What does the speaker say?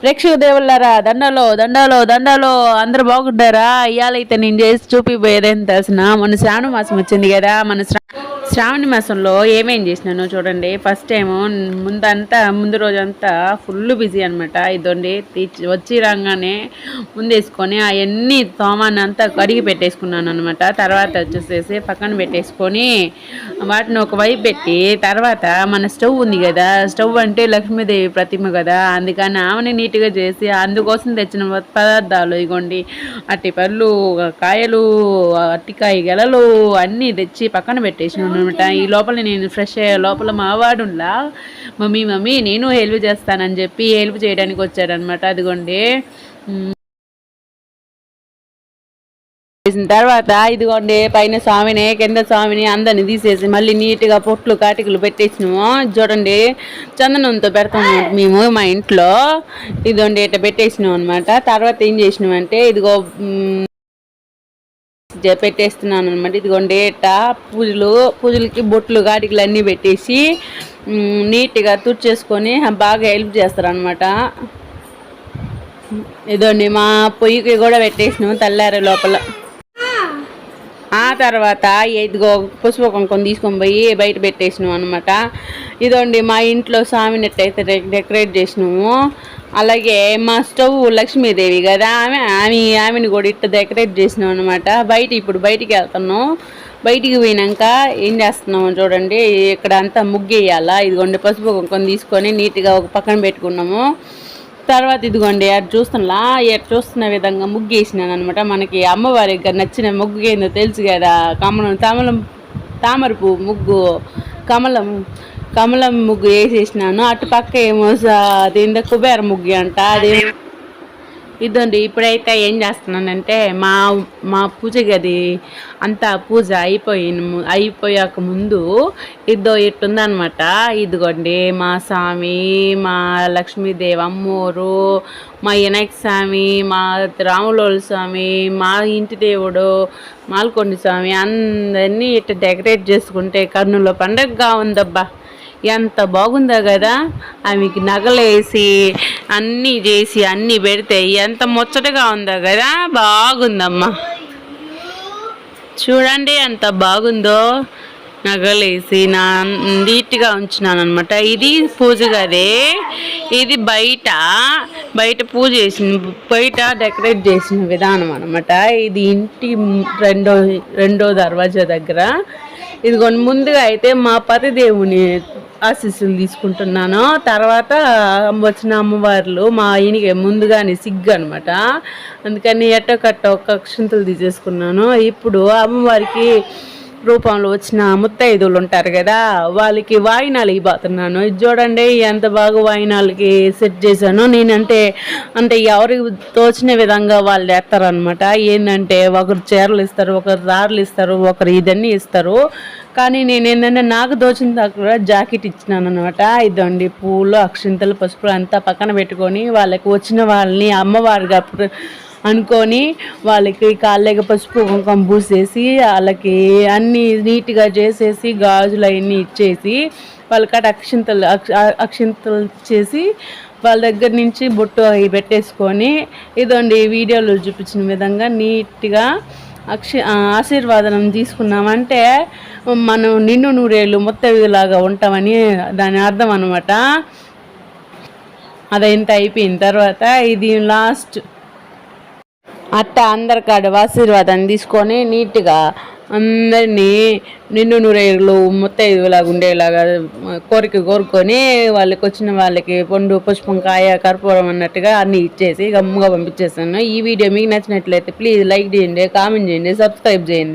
ప్రేక్షక దేవుళ్ళారా దండలో దండలో దండలో అందరూ బాగుంటారా? ఇవాళైతే నేను చేసి చూపిపోయేదేం తెలిసిన మన శ్రావణ మాసం వచ్చింది కదా. మన శ్రావణ మాసంలో ఏమేం చేసినాను చూడండి. ఫస్ట్ టైం ముందు రోజంతా ఫుల్ బిజీ అనమాట. ఇదండి వచ్చి రాగానే ముందేసుకొని అవన్నీ తోమాన్ని అంతా కడిగి పెట్టేసుకున్నాను అనమాట. తర్వాత వచ్చేసేసి పక్కన పెట్టేసుకొని వాటిని ఒక వైపు పెట్టి తర్వాత మన స్టవ్ ఉంది కదా, స్టవ్ అంటే లక్ష్మీదేవి ప్రతిమ కదా, అందుకని ఆమెని నీట్గా చేసి అందుకోసం తెచ్చిన పదార్థాలు ఇగోండి అట్టి పళ్ళు, కాయలు, అట్టికాయ గెలలు అన్నీ తెచ్చి పక్కన పెట్టేసినాను అనమాట. ఈ లోపల నేను ఫ్రెష్ అయ్యే లోపల మా వాడులా మమ్మీ నేను హెల్ప్ చేస్తానని చెప్పి హెల్ప్ చేయడానికి వచ్చాడనమాట. అదిగోండి చేసిన తర్వాత ఇదిగోండి పైన స్వామిని కింద స్వామిని అందరిని తీసేసి మళ్ళీ నీట్గా పొట్లు కాటికలు పెట్టేసినాము. చూడండి చందనంతో పెడతాము మేము మా ఇంట్లో. ఇదిగోండి ఇట్లా పెట్టేసినాం అనమాట. తర్వాత ఏం చేసినామంటే ఇదిగో పెట్టేస్తున్నాను అనమాట. ఇదిగోండి ఇట్టా పూజలకి బొట్లు గాడికలు అన్నీ పెట్టేసి నీట్గా తుడిచేసుకొని బాగా హెల్ప్ చేస్తారనమాట. ఇదండి మా పొయ్యికి కూడా పెట్టేసినాము తెల్లారే లోపల. ఆ తర్వాత ఇదిగో పసుపు కుంకుమ తీసుకొని పోయి బయట పెట్టేసినాము అనమాట. ఇదండి మా ఇంట్లో స్వామిని ఎట్టయితే డెకరేట్ చేసినాము. అలాగే మా స్టవ్ లక్ష్మీదేవి కదా, ఆమెని కూడా ఇట్లా డెకరేట్ చేసినాం అనమాట. ఇప్పుడు బయటికి వెళ్తున్నాం. బయటికి పోయినాక ఏం చేస్తున్నాము చూడండి. ఇక్కడ అంతా ముగ్గేయాలా. ఇదిగోండి పసుపు కుంకుమ తీసుకొని నీట్గా ఒక పక్కన పెట్టుకున్నాము. తర్వాత ఇదిగోండి అటు చూస్తున్న విధంగా ముగ్గు వేసినాను అనమాట. మనకి అమ్మవారికి నచ్చిన ముగ్గు ఏందో తెలుసు కదా, తామర పువ్వు ముగ్గు, కమలం ముగ్గు వేసేసినాను. అటు పక్క ఏమో అదేందో కుబేర ముగ్గు అంట. అదే ఇదండి ఇప్పుడైతే ఏం చేస్తున్నానంటే మా పూజ గది అంతా పూజ అయిపోయాక ముందు ఇట్టుందనమాట. ఇదిగోండి మా స్వామి, మా లక్ష్మీదేవి అమ్మోరు, మా వినాయక స్వామి, మా రాములోల స్వామి, మా ఇంటి దేవుడు మాల్కొండ స్వామి అందరినీ ఇట్లా డెకరేట్ చేసుకుంటే కర్నూలులో పండగగా ఉందబ్బా. ఎంత బాగుందో కదా. ఆమెకి నగలేసి అన్నీ చేసి అన్నీ పెడితే ఎంత ముచ్చటగా ఉందో కదా. బాగుందమ్మా చూడండి ఎంత బాగుందో. నగలేసి నీట్గా ఉంచినాను అనమాట. ఇది పూజ గదే. ఇది బయట పూజ బయట డెకరేట్ చేసిన విధానం అనమాట. ఇది ఇంటి రెండో దర్వాజా దగ్గర. ఇదిగో ముందుగా అయితే మా పతిదేవుని ఆశీస్సులు తీసుకుంటున్నాను. తర్వాత వచ్చిన అమ్మవార్లు మా ఈయనకి ముందుగానే సిగ్గు అనమాట. అందుకని ఎట్టకట్ట ఒక అక్షంతలు తీసేసుకున్నాను. ఇప్పుడు అమ్మవారికి రూపంలో వచ్చిన ముత్తైదువులు ఉంటారు కదా, వాళ్ళకి వాయినాలు ఇవ్వబోతున్నాను. ఇది చూడండి ఎంత బాగా వాయినాలకి సెట్ చేశాను. నేనంటే ఎవరికి తోచిన విధంగా వాళ్ళు వేస్తారనమాట. ఏంటంటే ఒకరు చీరలు ఇస్తారు, ఒకరు దారులు ఇస్తారు, ఒకరు ఇదన్నీ ఇస్తారు. కానీ నేనేంటంటే నాకు దోచిన దాకా జాకెట్ ఇచ్చినాను అనమాట. ఇదండి పూలు, అక్షింతలు, పసుపులు అంతా పక్కన పెట్టుకొని వాళ్ళకి వచ్చిన వాళ్ళని అమ్మవారిగా అనుకొని వాళ్ళకి కాళ్ళకి పసుపు కుంకుమ పూసేసి వాళ్ళకి అన్నీ నీట్గా చేసేసి గాజులు అవన్నీ ఇచ్చేసి వాళ్ళకి అక్షింతలు చేసి వాళ్ళ దగ్గర నుంచి బొట్టు అవి పెట్టేసుకొని ఇదండి వీడియోలో చూపించిన విధంగా నీట్గా ఆశీర్వాదం తీసుకున్నామంటే మనం నిన్ను నూరేళ్ళు మొత్తలాగా ఉంటామని దాని అర్థం అనమాట. అదంత అయిపోయిన తర్వాత ఇది లాస్ట్ అందరికాడ ఆశీర్వాదాన్ని తీసుకొని నీట్గా అందరినీ నిన్ను నూరేళ్ళు ముత్తైదులాగా ఉండేలాగా కోరుకొని వాళ్ళకి వచ్చిన వాళ్ళకి పండు, పుష్పం, కాయ, కర్పూరం అన్నట్టుగా అన్నీ ఇచ్చేసి గమ్ముగా పంపించేస్తాను. ఈ వీడియో మీకు నచ్చినట్లయితే ప్లీజ్ లైక్ చేయండి, కామెంట్ చేయండి, సబ్స్క్రైబ్ చేయండి.